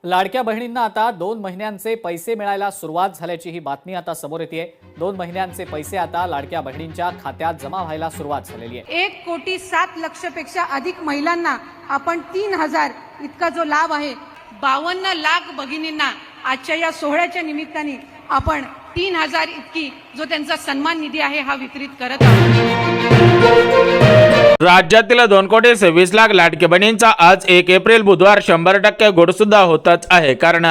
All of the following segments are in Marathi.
लाडक्या बहिणींना आता 2 महिन्यांचे पैसे मिळायला सुरुवात झाल्याची ही बातमी आता समोर येते। 2 महिन्यांचे पैसे आता लाडक्या बहिणींच्या खात्यात जमा व्हायला सुरुवात झालेली आहे। 1,07,00,000 पेक्षा अधिक महिलांना आपण 3,000 इतका जो लाभ आहे, 52 लाख भगिनींना आजच्या या सोहळ्याच्या निमित्ताने आपण 3,000 इतकी जो त्यांचा सन्मान निधी आहे हा वितरित करत आहोत। राज्यातील 2,26,00,000 लाडके बहिणींचा आज 1 एप्रिल बुधवार 100% गोड सुद्धा होतच आहे। कारण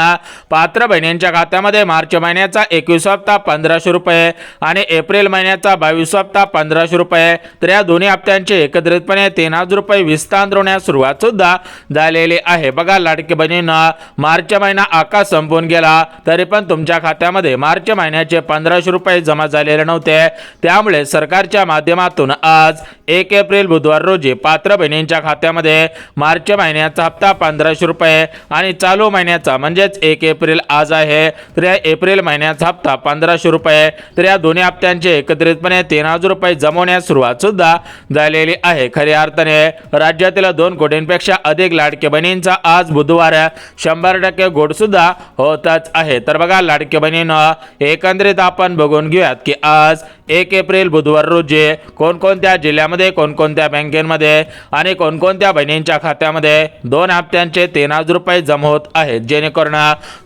पात्र बहिणींच्या खात्यामध्ये मार्च महिन्याचा 21 हप्ता 1,500 रुपये आणि एप्रिल महिन्याचा 22 हप्ता 1,500 रुपये, तर या दोन्ही हप्त्यांचे एकत्रितपणे 3,000 रुपये विस्तार होण्यास सुरुवात सुद्धा झालेली आहे। बघा, लाडके बहिणींना मार्च महिना आकाश संपून गेला तरी पण तुमच्या खात्यामध्ये मार्च महिन्याचे 1,500 रुपये जमा झालेले नव्हते। त्यामुळे सरकारच्या माध्यमातून आज 1 एप्रिल बुधवार रोजी पात्र बहिणींच्या खात्यामध्ये मार्च महिन्याचा हप्ता 1,500 रुपये आणि चालू महिन्याचा म्हणजेच 1 एप्रिल आज आहे, तर या एप्रिल महिन्याचा हप्ता 1,500 रुपये, तर या दोन्ही हप्त्यांचे एकत्रितपणे 3,000 रुपये जमवण्यास सुरुवात सुद्धा झालेली आहे। खऱ्या अर्थाने राज्यातील 2 कोटींपेक्षा अधिक लाडके बहिणींचा आज बुधवार 100% गोड सुद्धा होतच आहे। तर बघा, लाडके बहिणींना एकंदरीत आपण बघून घेऊयात की आज 1 एप्रिल बुधवार रोजी कोणकोणत्या जिल्ह्यामध्ये, कोणकोणत्या बँकेमध्ये आणि कोणकोणत्या बहिणींच्या खात्यामध्ये 2 हप्त्यांचे 3,000 रुपये जमा होत आहेत, जेणेकरून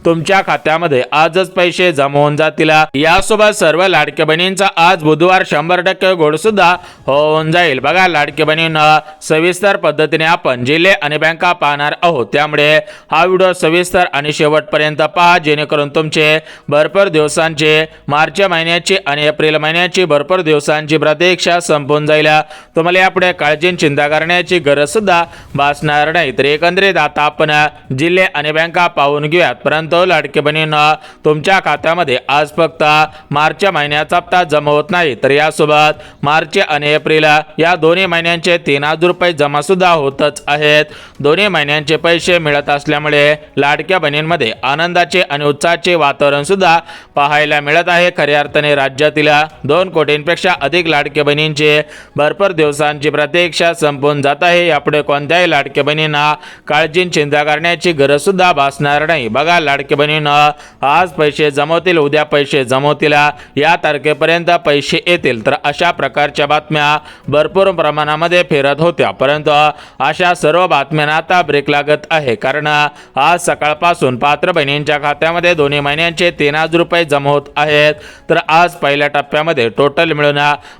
तुमच्या खात्यामध्ये आजच पैसे जमा होऊन जातील। यासोबत सर्व लाडक्या बहिणींचा आज बुधवार 100% गोड सुद्धा होऊन जाईल। बघा, लाडक्या बहिणींना सविस्तर पद्धतीने आपण जिल्हे आणि बँका पाहणार आहोत, त्यामुळे हा व्हिडिओ सविस्तर आणि शेवटपर्यंत पहा, जेणेकरून तुमचे भरपूर दिवसांचे मार्च महिन्याची आणि एप्रिल महिन्याची भरपूर दिवसांची प्रतीक्षा संपून जाईल। तुम्हाला यापुढे काळजी चिंता करण्याची गरज सुद्धा भासणार नाही। तर एकंदरीत आता आपण जिल्हे आणि बँका पाहून घेऊयात, परंतु लाडके बहिणींना तुमच्या खात्यामध्ये आज फक्त मार्च महिन्याचा हप्ता जमा होत नाही, तर यासोबत मार्च आणि एप्रिल या दोन्ही महिन्यांचे 3,000 रुपये जमा सुद्धा होतच आहेत। दोन्ही महिन्यांचे पैसे मिळत असल्यामुळे लाडक्या बहिणींमध्ये आनंदाचे आणि उत्साहाचे वातावरण सुद्धा पाहायला मिळत आहे। खऱ्या अर्थाने राज्यातील 2 कोटींपेक्षा अधिक लाडके बहिणींचे भरपूर दिवसांची प्रतीक्षा संपून जात आहे। यापुढे कोणत्याही लाडक्या बहिणींना काळजी चिंता करण्याची गरज सुद्धा भासणार नाही। बघा, लाडक्या बहिणींना आज पैसे जमवतील, उद्या पैसे जमवतील, या तारखेपर्यंत पैसे येतील, तर अशा प्रकारच्या बातम्या भरपूर प्रमाणामध्ये फिरत होत्या, परंतु अशा सर्व बातम्यांना आता ब्रेक लागत आहे। कारण आज सकाळपासून पात्र बहिणींच्या खात्यामध्ये दोन्ही महिन्यांचे 3,000 रुपये जमा होत आहेत। तर आज पहिल्या टप्प्यामध्ये टोटल मिळून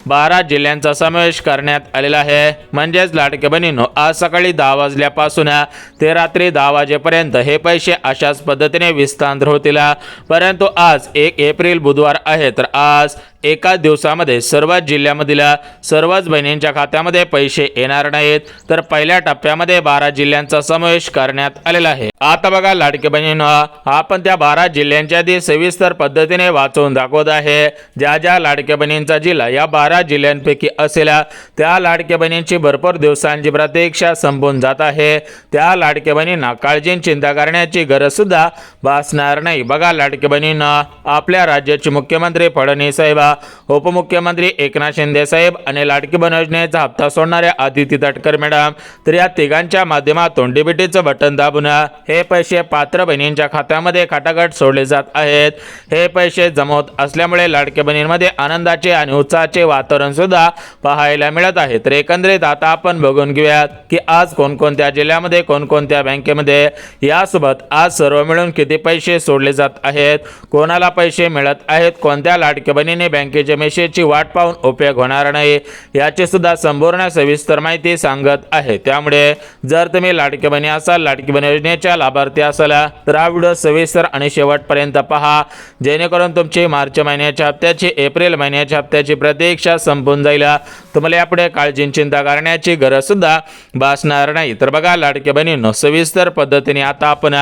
12 जिल्ह्यांचा समावेश करण्यात आलेला आहे। म्हणजेच लाडके बहिणींनो, आज सकाळी 10 वाजल्यापासून ते रात्री 10 वाजेपर्यंत हे पैसे अशाच पद्धतीने विस्तार होतील। परंतु आज 1 एप्रिल बुधवार आहे, तर आज एकाच दिवसामध्ये सर्वच जिल्ह्यामधील सर्वच बहिणींच्या खात्यामध्ये पैसे येणार नाहीत, तर पहिल्या टप्प्यामध्ये 12 जिल्ह्यांचा समावेश करण्यात आलेला आहे। आता बघा, लाडके बहिणींनो, आपण त्या 12 जिल्ह्यांच्या आधी सविस्तर पद्धतीने वाचून दाखवत आहे। ज्या ज्या लाडक्या बहिणींचा जिल्हा या 12 जिल्ह्यांपैकी असेल, त्या लाडक्या बहिणींची भरपूर दिवसांची प्रतीक्षा संपून जात आहे। त्या लाडक्या बहिणींना काळजी चिंता करण्याची गरज सुद्धा भासणार नाही। बघा, लाडक्या बहिणींना आपल्या राज्याचे मुख्यमंत्री फडणवीस साहेब, उपमुख्यमंत्री एकनाथ शिंदे साहेब आणि लाडकी बहीण योजनेचा हप्ता सोडणाऱ्या आदिती तटकर मॅडम, तर या तिघांच्या माध्यमातून डीबीटीचं बटन दाबून हे पैसे पात्र बहिणींच्या खात्यामध्ये खटाखट सोडले जात आहेत। हे पैसे जमा होत असल्यामुळे लाडक्या बहिणींमध्ये आनंदाचे आणि उत्साहाचे वातावरण सुद्धा पाहायला मिळत आहे। तर एकंदरीत आता आपण बघून घेऊयात की आज कोणकोणत्या जिल्ह्यामध्ये, कोणकोणत्या बँकेमध्ये, यासोबत आज सर्व मिळून किती पैसे सोडले जात आहेत, कोणाला पैसे मिळत आहेत, कोणत्या लाडक्या बहिणीने बँकेच्या मेसेजची वाट पाहून उपयोग होणार नाही, याची सुद्धा संपूर्ण सविस्तर माहिती सांगत आहे। त्यामुळे जर तुम्ही लाडकी बहिणी असाल, लाडकी बहीण योजनेच्या लाभार्थी असाल, तर हा व्हिडिओ सविस्तर आणि शेवटपर्यंत पहा, जेणेकरून तुमची मार्च महिन्याच्या हप्त्याची, एप्रिल महिन्याच्या हप्त्याची प्रतीक्षा संपून जाईल। तुम्हाला यापुढे काळजी चिंता करण्याची गरज सुद्धा भासणार नाही। तर बघा, लाडकी बहिणींनो, सविस्तर पद्धतीने आता आपण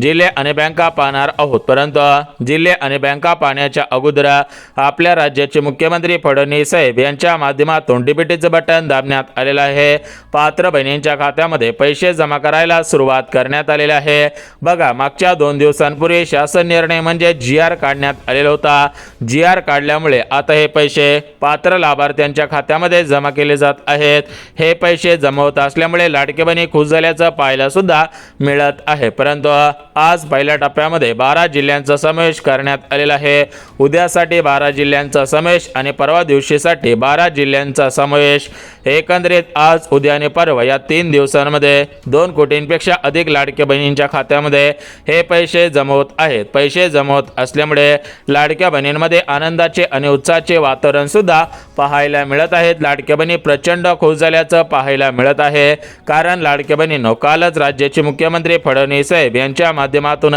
जिल्हे आणि बँका पाहणार आहोत, परंतु जिल्हे आणि बँका पाहण्याच्या अगोदर आपल्या राज्याचे मुख्यमंत्री फडणवीस साहेब यांच्या माध्यमातून डीबीटीचं बटन दाबण्यात आलेलं आहे. पात्र बहिणींच्या खात्यामध्ये पैसे जमा करायला सुरुवात करण्यात आलेली आहे. बघा, मागच्या 2 दिवसांपूर्वी शासन निर्णय म्हणजे GR काढण्यात आलेला होता. GR काढल्यामुळे आता हे पैसे पात्र लाभार्थ्यांच्या खात्यामध्ये जमा केले जात आहेत. हे पैसे जमा होत असल्यामुळे लाडके बहिणी खुश झाल्याचं पाहायला सुद्धा मिळत आहे. परंतु आज पहिल्या टप्प्यामध्ये 12 जिल्ह्यांचा समावेश करण्यात आलेला आहे. उद्यासाठी 12 जिल्ह्यांचा समावेश आणि परवा दिवशीसाठी 12 जिल्ह्यांचा समावेश. एकंदरीत आज, उद्या आणि परवा या 3 दिवसांमध्ये 2 कोटींपेक्षा अधिक लाडक्या बहिणींच्या खात्यामध्ये हे पैसे जमा होत आहेत. पैसे जमा होत असल्यामुळे लाडक्या बहिणींमध्ये आनंदाचे आणि उत्साहाचे वातावरण सुद्धा पाहायला मिळत आहेत. लाडक्या बहिणी प्रचंड खुश झाल्याचं पाहायला मिळत आहे. कारण लाडक्या बहिणींनो, कालच राज्याचे मुख्यमंत्री फडणवीस साहेब यांच्या माध्यमातून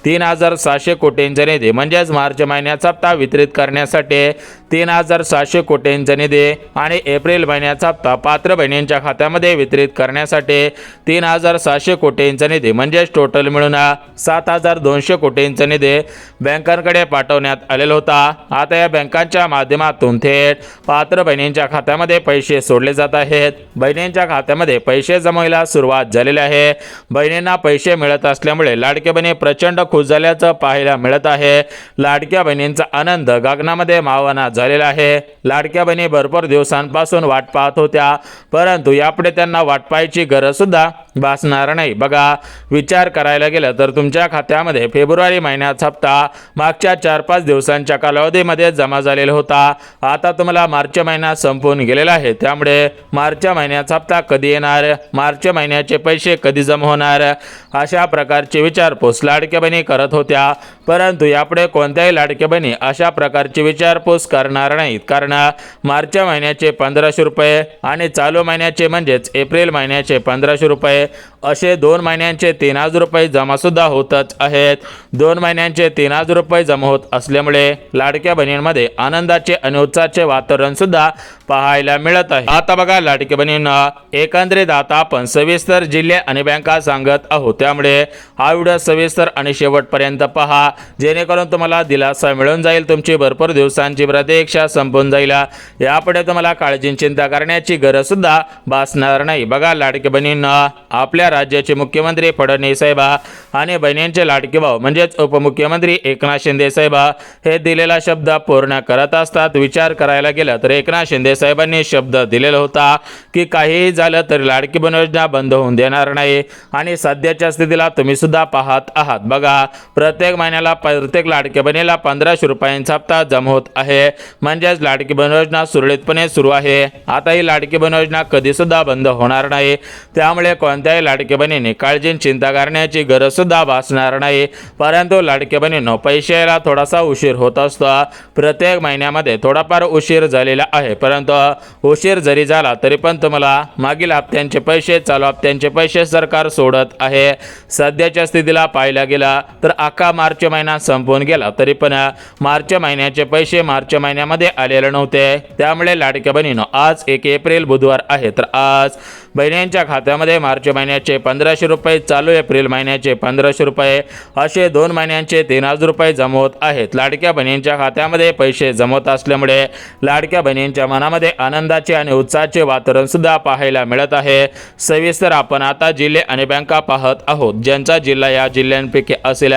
3,700 कोटींचा निधी म्हणजेच मार्च महिन्याचा हप्ता वितरित करण्यासाठी 3,700 कोटींचा निधी आणि एप्रिल महिन्याचा हप्ता पात्र बहिणींच्या खात्यामध्ये वितरित करण्यासाठी 3,700 कोटींचा निधी म्हणजेच टोटल मिळून 7,200 कोटींचा निधी बँकांकडे पाठवण्यात आलेला होता. आता या बँकांच्या माध्यमातून थेट पात्र बहिणींच्या खात्यामध्ये पैसे सोडले जात आहेत. बहिणींच्या खात्यामध्ये पैसे जमवायला सुरुवात झालेली आहे. बहिणींना पैसे मिळत असल्यामुळे लाडक्या बहिणी प्रचंड खुश झाल्याचं पाहायला मिळत आहे. लाडक्या बहिणींचा आनंद गगनामध्ये मावना झालेला आहे. लाडक्या बहिणी भरपूर दिवसांपासून वाट पाहत होत्या, परंतु यापुढे त्यांना वाट पाहायची गरज सुद्धा भासणार नाही. बघा, विचार करायला गेलं तर तुमच्या खात्यामध्ये फेब्रुवारी महिन्याचा हप्ता मागच्या 4-5 दिवसांच्या कालावधीमध्ये जमा झालेला होता. आता तुम्हाला मार्च महिना संपून गेलेला आहे. त्यामुळे मार्च महिन्याचा हप्ता कधी येणार, मार्च महिन्याचे पैसे कधी जमा होणार, अशा प्रकारची विचारपूस लाडक्या बहिणी करत होत्या. परंतु यापुढे कोणत्याही लाडक्या बहिणी अशा प्रकारची विचारपूस करणार नाहीत. कारण मार्च महिन्याचे 1,500 रुपये आणि चालू महिन्याचे म्हणजेच एप्रिल महिन्याचे 1,500 रुपये असे 2 महिन्यांचे 3,000 रुपये जमा सुद्धा होतच आहेत. 2 महिन्यांचे 3,000 रुपये जमा होत असल्यामुळे लाडक्या बहिणींमध्ये आनंदाचे आणि उत्साहाचे वातावरण सुद्धा पाहायला मिळत आहे. आता बघा लाडक्या बहिणींना, एकंदरीत आता आपण सविस्तर जिल्हे आणि बँका सांगत आहोत. त्यामुळे हा व्हिडिओ सविस्तर आणि शेवटपर्यंत पहा, जेणेकरून तुम्हाला दिलासा मिळून जाईल. तुमची भरपूर दिवसांची प्रतीक्षा संपून जाईल. यापुढे तुम्हाला काळजी चिंता करण्याची गरज सुद्धा भासणार नाही. बघा लाडक्या बहिणींना, आपल्या राज्याचे मुख्यमंत्री फडणवीस साहेब आणि बहिणींचे लाडके भाऊ म्हणजेच उपमुख्यमंत्री एकनाथ शिंदे साहेब हे दिलेला शब्द पूर्ण करत असतात. विचार करायला गेला तर एकनाथ शिंदे साहेबांनी शब्द दिलेला होता की काहीही झालं तरी लाडकी बहीण योजना बंद होऊन देणार नाही. आणि सध्याच्या स्थितीला तुम्ही सुद्धा पाहत आहात. बघा, प्रत्येक महिन्याला प्रत्येक लाडक्या बहिणीला 1,500 रुपयांचा हप्ता जमा होत आहे. म्हणजेच लाडकी बहीण योजना सुरळीतपणे सुरू आहे. आता ही लाडकी बहीण योजना कधी सुद्धा बंद होणार नाही. त्यामुळे कोणत्याही लाडक्या बहिणीने काळजी चिंता करण्याची गरज सुद्धा भासणार नाही. परंतु लाडक्या बहिणींनो, पैसे यायला थोडासा उशीर होत असतो. प्रत्येक महिन्यामध्ये थोडाफार उशीर झालेला आहे. परंतु उशीर जरी झाला तरी पण तुम्हाला मागील हप्त्यांचे पैसे, चालू हप्त्यांचे पैसे सरकार सोडत आहे. सध्याच्या स्थितीला पाहायला गेला तर अख्खा मार्च महिना संपून गेला तरी पण मार्च महिन्याचे पैसे मार्च महिन्यामध्ये आलेले नव्हते. त्यामुळे लाडक्या बहिणींनो, आज 1 एप्रिल बुधवार आहे. तर आज बहिणींच्या खात्यामध्ये मार्च महिन्याचे 1,500 रुपये, चालू एप्रिल महिन्याचे 1,500 रुपये असे 2 महिन्यांचे 3,000 रुपये जमा होत आहेत. लाडक्या बहिणींच्या खात्यामध्ये पैसे जमवत असल्यामुळे लाडक्या बहिणींच्या मनामध्ये आनंदाचे आणि उत्साहाचे वातावरण सुद्धा पाहायला मिळत आहे. सविस्तर आपण आता जिल्हे आणि बँका पाहत आहोत. ज्यांचा जिल्हा या जिल्ह्यांपैकी असेल,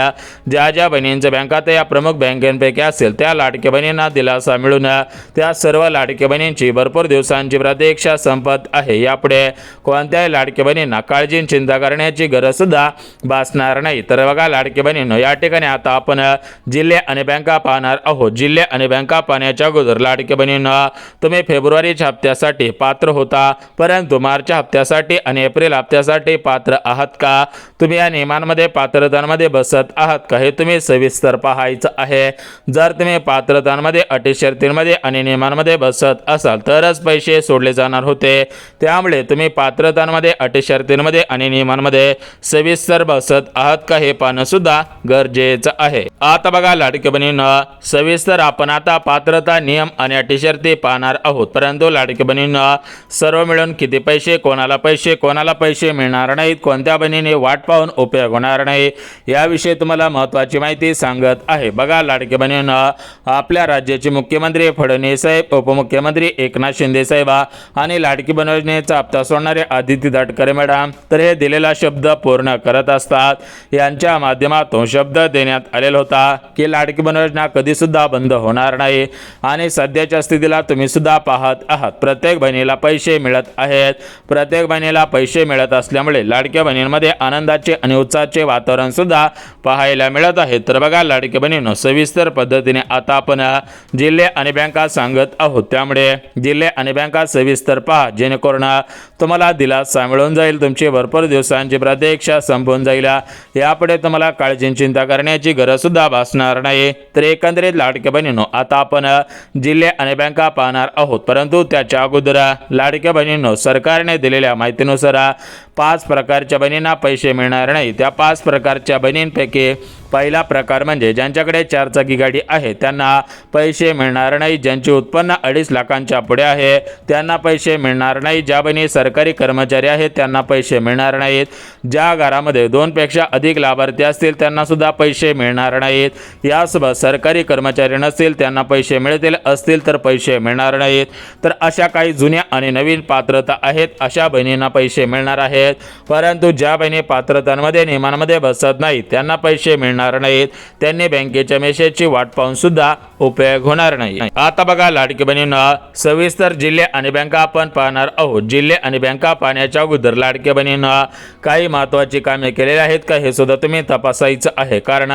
ज्या ज्या बहिणींच्या बँकात या प्रमुख बँकांपैकी असेल, त्या लाडक्या बहिणींना दिलासा मिळून त्या सर्व लाडक्या बहिणींची भरपूर दिवसांची प्रतीक्षा संपत आहे. यापुढे कोणत्याही लाडक्या बहिणींना काळजी चिंता करण्याची गरज सुद्धा भासणार नाही. तर बघा लाडक्या बहिणींनो, या ठिकाणी आता आपण जिल्हे आणि बँका पाहणार आहोत. जिल्हे आणि बँका पाहण्याच्या अगोदर लाडक्या बहिणींनो, तुम्ही फेब्रुवारीच्या हप्त्यासाठी पात्र होता, परंतु मार्च हप्त्यासाठी आणि एप्रिल हप्त्यासाठी पात्र आहात का? तुम्ही या नियमांमध्ये पात्रतांमध्ये बसत आहात का? हे तुम्ही सविस्तर पाहायचं आहे. जर तुम्ही पात्रतांमध्ये, अटी शर्तींमध्ये आणि नियमांमध्ये बसत असाल तरच पैसे सोडले जाणार होते. त्यामुळे तुम्ही पात्रतांमध्ये, अटी शर्तींमध्ये आणि नियमांमध्ये सविस्तर बसत आहात का हे पाहणं सुद्धा गरजेचं आहे. आता बघा लाडकी बहिणींनो, सविस्तर आपण आता पात्रता, नियम आणि अटी शर्ती पाहणार आहोत. परंतु लाडकी बहिणींनो, सर्व मिळून किती पैसे, कोणाला पैसे मिळणार नाहीत, कोणत्या बहिणीने वाट पाहून उपयोग होणार नाही, याविषयी तुम्हाला महत्त्वाची माहिती सांगत आहे. बघा लाडकी बहिणींनो, आपल्या राज्याचे मुख्यमंत्री फडणवीस साहेब, उपमुख्यमंत्री एकनाथ शिंदे साहेब आणि लाडकी बहीण योजनेचा हप्ता सोडणारे आदिती तटकरे मॅडम तर हे दिलेला शब्द पूर्ण करत असतात. यांच्या माध्यमातून शब्द देण्यात आलेला होता की लाडकी बहीण योजना कधी सुद्धा बंद होणार नाही आणि सध्याच्या स्थितीला तुम्ही सुद्धा पाहत आहात. प्रत्येक बहिणीला पैसे मिळत आहेत. प्रत्येक बहिणीला पैसे मिळत असल्यामुळे लाडक्या बहिणींमध्ये आनंदाचे आणि उत्साहाचे वातावरण सुद्धा पाहायला मिळत आहे. तर बघा लाडकी बहिणींनो, सविस्तर पद्धतीने आता आपण जिल्हे आणि बँका सांगत आहोत. त्यामुळे जिल्हे आणि बँका सविस्तर पहा, जेणेकरून तुम्हाला दिलासा मिळून जाईल. तुमची भरपूर दिवसांची प्रतीक्षा संपून जाईल. यापुढे तुम्हाला काळजी चिंता करण्याची गरज सुद्धा भासणार नाही. तर एकंदरीत लाडक्या बहिणींनो, आता आपण जिल्हे आणि बँका पाहणार आहोत. परंतु त्याच्या अगोदर लाडक्या बहिणींनो, सरकारने दिलेल्या माहितीनुसार 5 प्रकारच्या बहिणींना पैसे मिळणार नाही. त्या 5 प्रकारच्या बहिणींपैकी पहिला प्रकार म्हणजे ज्यांच्याकडे 4 चाकी गाडी आहे त्यांना पैसे मिळणार नाही. ज्यांचे उत्पन्न 2.5 लाखांच्या पुढे आहे त्यांना पैसे मिळणार नाही. ज्या बहिणी सरकारी कर्मचारी आहेत त्यांना पैसे मिळणार नाहीत. ज्या घरामध्ये 2 पेक्षा अधिक लाभार्थी असतील त्यांना सुद्धा पैसे मिळणार नाहीत. यासोबत सरकारी कर्मचारी नसतील त्यांना पैसे मिळतील, असतील तर पैसे मिळणार नाहीत. तर अशा काही जुन्या आणि नवीन पात्रता आहेत, अशा बहिणींना पैसे मिळणार आहेत. परंतु ज्या बहिणी पात्रतांमध्ये नियमांमध्ये बसत नाहीत त्यांना पैसे मिळणार नाहीत. त्यांनी बँकेच्या मेसेजची वाट पाहून सुद्धा उपयोग होणार नाही. आता बघा लाडकी बहिणींनो, सविस्तर जिल्हे आणि बँका आपण पाहणार आहोत. जिल्हे आणि बँका पाहण्याच्या अगोदर लाडक्या बहिणींनो, काही महत्त्वाची कामे केलेली आहेत का हे सुद्धा तुम्ही तपासायचं आहे. कारण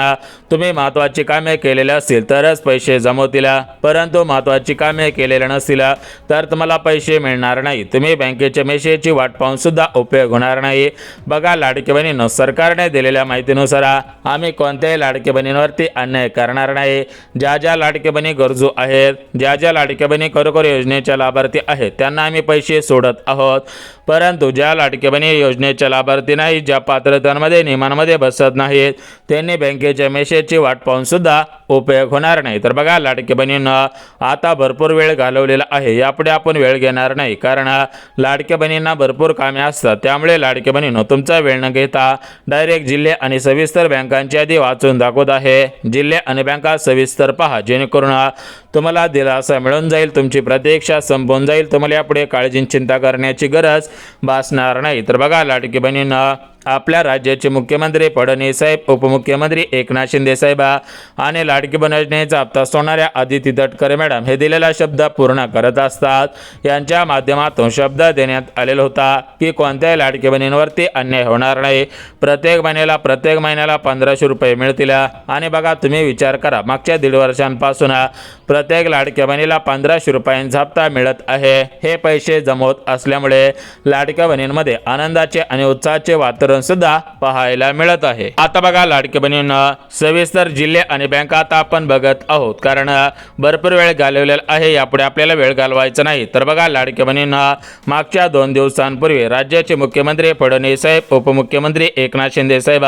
तुम्ही महत्त्वाची कामे केलेली असतील तरच पैसे जमवतील. परंतु महत्त्वाची कामे केलेली नसतील तर तुम्हाला पैसे मिळणार नाही. तुम्ही बँकेच्या मेसेजची वाट पाहून सुद्धा उपयोग होणार नाही. बघा लाडकी बहिणींनो, सरकारने दिलेल्या माहितीनुसार आम्ही कोणत्याही लाडक्या बहिणींवरती अन्याय करणार नाही. ज्या लाडक्या बहिणी गरजू आहेत, ज्या लाडक्या बहिणी खरोखर योजनेच्या लाभार्थी आहेत त्यांना आम्ही पैसे सोडत आहोत. परंतु ज्या लाडक्या बहिणी योजनेच्या लाभार्थी नाही, ज्या पात्रतांमध्ये नियमांमध्ये बसत नाहीत त्यांनी बँकेच्या मेसेजची वाट पाहून सुद्धा उपयोग होणार नाही. तर बघा लाडक्या बहिणींनो, आता भरपूर वेळ घालवलेला आहे. यापुढे आपण वेळ घेणार नाही, कारण लाडक्या बहिणींना भरपूर कामे असतात. त्यामुळे लाडक्या बहिणींनो, तुमचा वेळ न घेता डायरेक्ट जिल्हे आणि सविस्तर बँकांची यादी वाचून दाखवत आहे. जिल्हे आणि बँका सविस्तर पहा, जेणेकरून तुम्हाला दिलासा मिळून जाईल. तुमची प्रतीक्षा संपून जाईल. तुम्हाला यापुढे काळजी चिंता करण्याची गरज भासणार नाही. तर बघा लाडकी बहिणींनो, आपल्या राज्याचे मुख्यमंत्री फडणवीस साहेब, उपमुख्यमंत्री एकनाथ शिंदे साहेब आणि लाडकी बहीण योजनेचा हप्ता सोडणाऱ्या आदिती तटकरे मॅडम हे दिलेला शब्द पूर्ण करत असतात. यांच्या माध्यमातून शब्द देण्यात आलेला होता की कोणत्याही लाडकी बहिणींवरती अन्याय होणार नाही. प्रत्येक महिन्याला 1500 रुपये मिळतील. आणि बघा तुम्ही विचार करा, मागच्या 1.5 वर्षांपासून प्रत्येक लाडक्या बहिणीला 1500 रुपयांचा हप्ता मिळत आहे. हे पैसे जमवत असल्यामुळे लाडक्या बहिणींमध्ये आनंदाचे आणि उत्साहाचे वातावरण सुद्धा पाहायला मिळत आहे. आता बघा लाडकी बहिणींनो, सविस्तर जिल्हे आणि बँका आता आपण बघत आहोत, कारण भरपूर वेळ घालवलेला आहे. यापुढे आपल्याला वेळ घालवायचा नाही. तर बघा लाडकी बहिणींनो, मागच्या 2 दिवसांपूर्वी राज्याचे मुख्यमंत्री फडणवीस साहेब, उपमुख्यमंत्री एकनाथ शिंदे साहेब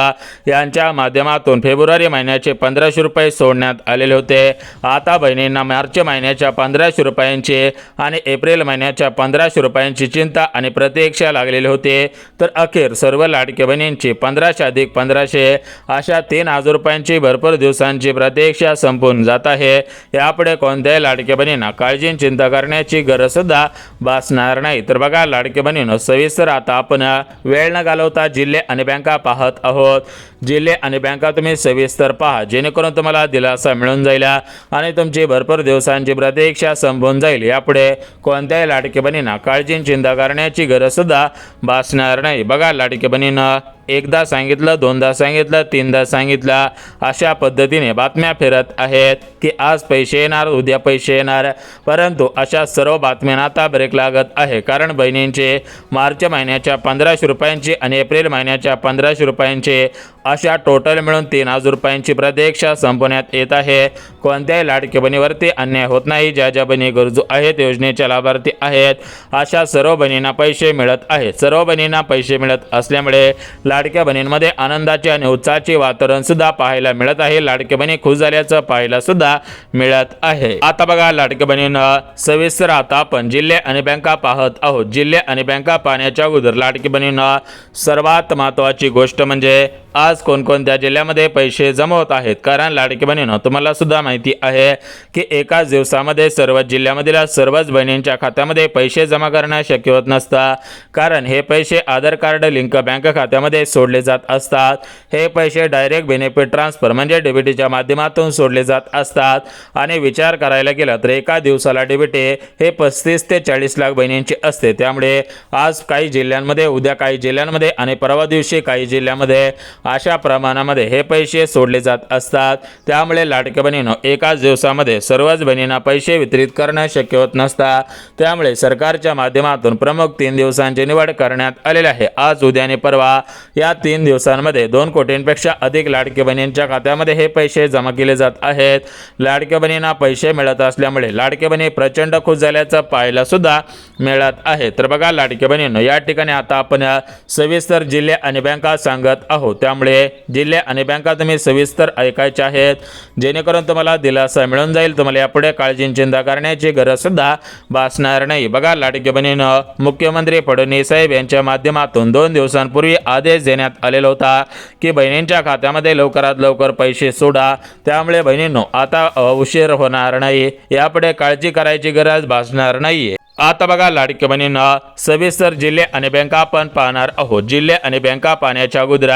यांच्या माध्यमातून फेब्रुवारी महिन्याचे 1500 रुपये सोडण्यात आलेले होते. आता बहिणींना मार्च महिन्याच्या 1500 रुपयांची आणि एप्रिल महिन्याच्या 1500 रुपयांची चिंता आणि प्रतीक्षा लागलेली होती. तर अखेर सर्व लाडक्या बहिणींची 1500 अधिक 1500 अशा 3000 रुपयांची भरपूर दिवसांची प्रतीक्षा संपून जात आहे. यापुढे कोणत्याही लाडक्या बहिणींना काळजी चिंता करण्याची गरज सुद्धा भासणार नाही. तर बघा लाडक्या बहिणींनो, सविस्तर आता आपण वेळ न घालवता जिल्हे आणि बँका पाहत आहोत. जिल्हे आणि बँका तुम्ही सविस्तर पहा, जेणेकरून तुम्हाला दिलासा मिळून जाईल आणि तुमची भरपूर दिवसांची प्रतीक्षा संपून जाईल. यापुढे कोणत्याही लाडक्या बहिणींना काळजी चिंता करण्याची गरज सुद्धा भासणार नाही. बघा लाडक्या बहिणींनो, एकदा सांगितलं, दोनदा सांगितलं, तीनदा सांगितलं, अशा पद्धतीने बातम्या फिरत आहेत की आज पैसे येणार, उद्या पैसे येणार. परंतु अशा सर्व बातम्यांना आता ब्रेक लागत आहे. कारण बहिणींचे मार्च महिन्याच्या 1500 रुपयांची आणि एप्रिल महिन्याच्या 1500 रुपयांचे अशा टोटल मिळून 3000 रुपयांची प्रतीक्षा संपवण्यात येत आहे. कोणत्याही लाडक्या बहिणीवरती अन्याय होत नाही. ज्या ज्या बहिणी गरजू आहेत, योजनेच्या लाभार्थी आहेत, अशा सर्व बहिणींना पैसे मिळत आहेत. सर्व बहिणींना पैसे मिळत असल्यामुळे लाडक्या बहिणींमध्ये आनंदाचे आणि उत्साहाचे वातावरण सुद्धा पाहायला मिळत आहे. लाडक्या बहिणी खुश झाल्याचं पाहायला सुद्धा मिळत आहे. आता बघा लाडक्या बहिणींना सविस्तर आता आपण जिल्हे आणि बँका पाहत आहोत. जिल्हे आणि बँका पाहण्याच्या अगोदर लाडक्या बहिणींना सर्वात महत्त्वाची गोष्ट म्हणजे आज कोणकोणत्या जिल्ह्यामध्ये पैसे जमा होत आहेत. कारण लाडकी बहिणींनो, तुम्हाला सुद्धा माहिती आहे की एकाच दिवसामध्ये सर्व जिल्ह्यामधील सर्वच बहिणींच्या खात्यामध्ये पैसे जमा करणं शक्य होत नसतं. कारण हे पैसे आधार कार्ड लिंक बँक खात्यामध्ये सोडले जात असतात. हे पैसे डायरेक्ट बेनिफिट ट्रान्सफर म्हणजे डीबीटीच्या माध्यमातून सोडले जात असतात. आणि विचार करायला गेला तर एका दिवसाला डीबीटी हे 35 ते 40 लाख बहिणींची असते. त्यामुळे आज काही जिल्ह्यांमध्ये, उद्या काही जिल्ह्यांमध्ये आणि परवा दिवशी काही जिल्ह्यामध्ये अशा प्रमाणामध्ये हे पैसे सोडले जात असतात. त्यामुळे लाडक्या बहिणींनो, एकाच दिवसामध्ये सर्वच बहिणींना पैसे वितरित करणं शक्य होत नसतं. त्यामुळे सरकारच्या माध्यमातून प्रमुख 3 दिवसांची निवड करण्यात आलेली आहे. आज, उद्या आणि परवा या 3 दिवसांमध्ये 2 कोटींपेक्षा अधिक लाडक्या बहिणींच्या खात्यामध्ये हे पैसे जमा केले जात आहेत. लाडक्या बहिणींना पैसे मिळत असल्यामुळे लाडक्या बहिणी प्रचंड खुश झाल्याचं पाहायला सुद्धा मिळत आहे. तर बघा लाडक्या बहिणींनो, या ठिकाणी आता आपण सविस्तर जिल्हे आणि बँका सांगत आहोत. त्यामुळे जिल्हे आणि बँका तुम्ही सविस्तर ऐकायचे आहेत, जेणेकरून तुम्हाला दिलासा मिळून जाईल. तुम्हाला यापुढे काळजी चिंता करण्याची गरज सुद्धा भासणार नाही. बघा लाडक्या बहिणींनो, मुख्यमंत्री फडणवीस साहेब यांच्या माध्यमातून 2 दिवसांपूर्वी आदेश देण्यात आलेला होता की बहिणींच्या खात्यामध्ये लवकरात लवकर पैसे सोडा. त्यामुळे बहिणींनो, आता उशीर होणार नाही. यापुढे काळजी करायची गरज भासणार नाही. आता बघा लाडक्या बहिणींना सविस्तर जिल्हे आणि बँका आपण पाहणार आहोत. जिल्हे आणि बँका पाहण्याच्या अगोदर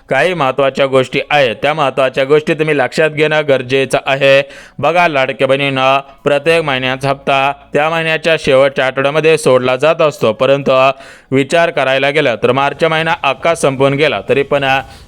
काही महत्त्वाच्या गोष्टी आहेत. त्या महत्त्वाच्या गोष्टी तुम्ही लक्षात घेणं गरजेचं आहे. बघा लाडक्या बहिणींना प्रत्येक महिन्याचा हप्ता त्या महिन्याच्या शेवटच्या आठवड्यामध्ये सोडला जात असतो. परंतु विचार करायला गेला तर मार्च महिना अख्खा संपून गेला तरी पण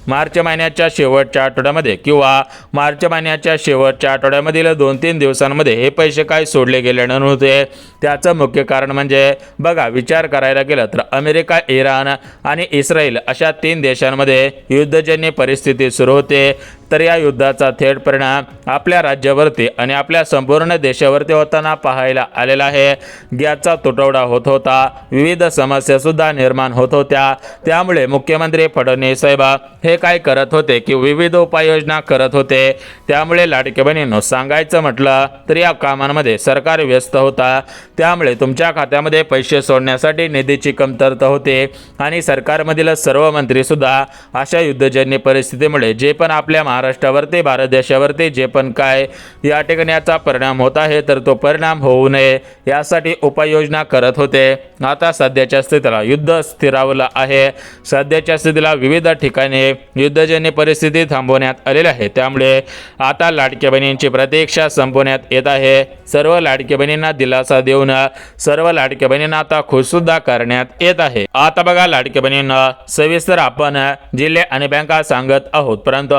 मार्च महिन्याच्या शेवटच्या आठवड्यामध्ये किंवा मार्च महिन्याच्या शेवटच्या आठवड्यामधील 2-3 दिवसांमध्ये हे पैसे काय सोडले गेले नव्हते. त्याचं मुख्य कारण म्हणजे बघा, विचार करायला गेला तर अमेरिका, इराण आणि इस्रायल अशा 3 देशांमध्ये युद्धजन्य परिस्थिती सुरू होते. तर या युद्धाचा थेट परिणाम आपल्या राज्यावरती आणि आपल्या संपूर्ण देशावरती होताना पाहायला आलेला आहे. गॅसचा तुटवडा होत होता, विविध समस्या सुद्धा निर्माण होत होत्या. त्यामुळे मुख्यमंत्री फडणवीस साहेब हे काय करत होते की विविध उपाययोजना करत होते. त्यामुळे लाडक्या बहिणींनो, सांगायचं म्हटलं तर या कामांमध्ये सरकार व्यस्त होता. त्यामुळे तुमच्या खात्यामध्ये पैसे सोडण्यासाठी निधीची कमतरता होते आणि सरकारमधील सर्व मंत्री सुद्धा अशा युद्धजन्य परिस्थितीमुळे जे पण आपल्या महाराष्ट्रावरती, भारत देशावरती जे पण काय या ठिकाणी याचा परिणाम होत आहे तर तो परिणाम होऊ नये यासाठी उपाययोजना करत होते. आता सध्याच्या स्थितीला युद्ध स्थिरावलं आहे. सध्याच्या स्थितीला विविध ठिकाणी युद्धजन्य परिस्थिती थांबवण्यात आलेली आहे. त्यामुळे आता लाडक्या बहिणींची प्रतीक्षा संपवण्यात येत आहे. सर्व लाडक्या बहिणींना दिलासा देऊन सर्व लाडक्या बहिणींना आता खुश सुद्धा करण्यात येत आहे. आता बघा लाडक्या बहिणींना सविस्तर आपण जिल्हे आणि बँका सांगत आहोत. परंतु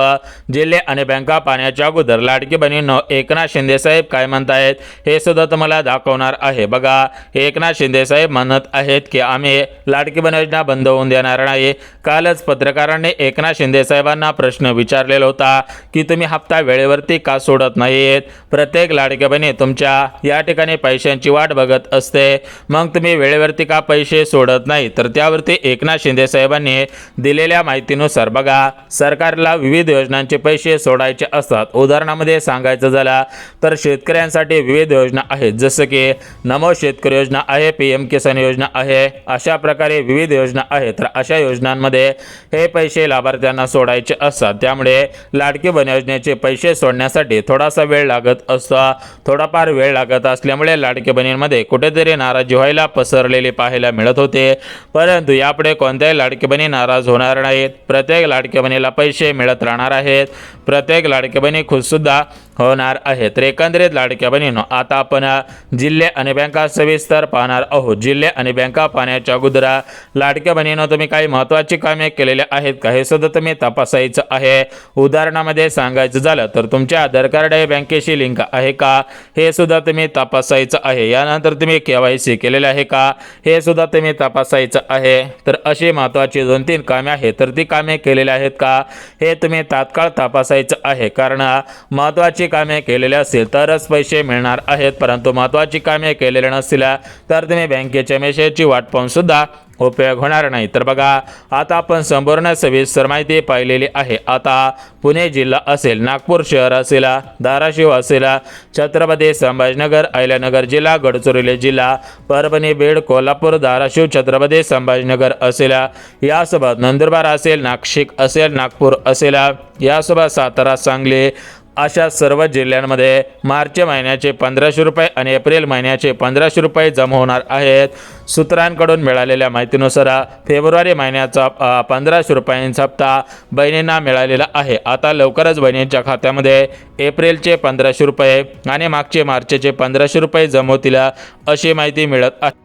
जिल्हे आणि बँका पाहण्याच्या अगोदर लाडकी बहिणींनो, एकनाथ शिंदे साहेब काय म्हणतायत हे सुद्धा तुम्हाला दाखवणार आहे. बघा, एकनाथ शिंदे साहेब म्हणत आहेत की आम्ही लाडकी बहीण योजना बंद होऊन देणार नाही. कालच पत्रकारांनी एकनाथ शिंदे साहेबांना प्रश्न विचारलेला होता की तुम्ही हप्ता वेळेवरती का सोडत नाहीत. प्रत्येक लाडक्या बहिणी तुमच्या या ठिकाणी पैशांची वाट बघत असते, मग तुम्ही वेळेवरती का पैसे सोडत नाही. तर त्यावरती एकनाथ शिंदे साहेबांनी दिलेल्या माहितीनुसार बघा, सरकारला विविध योजनांचे पैसे सोडायचे असतात. उदाहरणामध्ये सांगायचं झालं तर शेतकऱ्यांसाठी विविध योजना आहेत, जसं की नमो शेतकरी योजना आहे, PM किसान योजना आहे. अशा प्रकारे विविध योजना आहेत. तर अशा योजनांमध्ये हे पैसे लाभार्थ्यांना सोडायचे असतात. त्यामुळे लाडकी बहीण योजनेचे पैसे सोडण्यासाठी थोडासा वेळ लागत असतो. थोडाफार वेळ लागत असल्यामुळे लाडकी बहिणींमध्ये कुठेतरी नाराजी व्हायला पसरलेली पाहायला मिळत होते. परंतु यापुढे कोणत्याही लाडकी बहिणी नाराज होणार नाहीत. प्रत्येक लाडकी बहिणीला पैसे मिळत राहणार आहेत. आहेत. प्रत्येक लाडक्या बहिणी खुशसुद्धा होणार आहे. तर एकंदरीत लाडक्या बहिणींनो, आता आपण जिल्हे आणि बँका सविस्तर पाहणार आहोत. जिल्हे आणि बँका पाहण्याच्या अगोदर लाडक्या बहिणींनो, तुम्ही काही महत्त्वाची कामे केलेले आहेत का हे सुद्धा तुम्ही तपासायचं आहे. उदाहरणामध्ये सांगायचं झालं तर तुमचे आधार कार्ड हे बँकेशी लिंक आहे का हे सुद्धा तुम्ही तपासायचं आहे. यानंतर तुम्ही KYC केलेले आहे का हे सुद्धा तुम्ही तपासायचं आहे. तर अशी महत्त्वाची 2-3 कामे आहेत, तर ती कामे केलेली आहेत का हे तुम्ही तात्काळ तपासायचं आहे. कारण महत्त्वाची कामे केलेली असेल तरच पैसे मिळणार आहेत, परंतु महत्त्वाची कामे केलेली नसतील तर तुम्ही बँकेच्या मेसेजची वाट पाहून सुद्धा उपयोग होणार नाही. तर बघा, आता आपण संपूर्ण सविस्तर माहिती पाहिलेली आहे. आता पुणे जिल्हा असेल, नागपूर शहर असेल, धाराशिव असेल, छत्रपती संभाजीनगर, अहिल्यानगर जिल्हा, गडचिरोली जिल्हा, परभणी, बीड, कोल्हापूर, धाराशिव, छत्रपती संभाजीनगर असेल, यासोबत नंदुरबार असेल, नाशिक असेल, नागपूर असेल, यासोबत सातारा, सांगली अशा सर्व जिल्ह्यांमध्ये मार्च महिन्याचे 1500 रुपये आणि एप्रिल महिन्याचे 1500 रुपये जमा होणार आहेत. सूत्रांकडून मिळालेल्या माहितीनुसार फेब्रुवारी महिन्याचा 1500 रुपयांचा हप्ता बहिणींना मिळालेला आहे. आता लवकरच बहिणींच्या खात्यामध्ये एप्रिलचे 1500 रुपये आणि मागचे मार्चचे 1500 रुपये जमा होतील अशी माहिती मिळत आहे.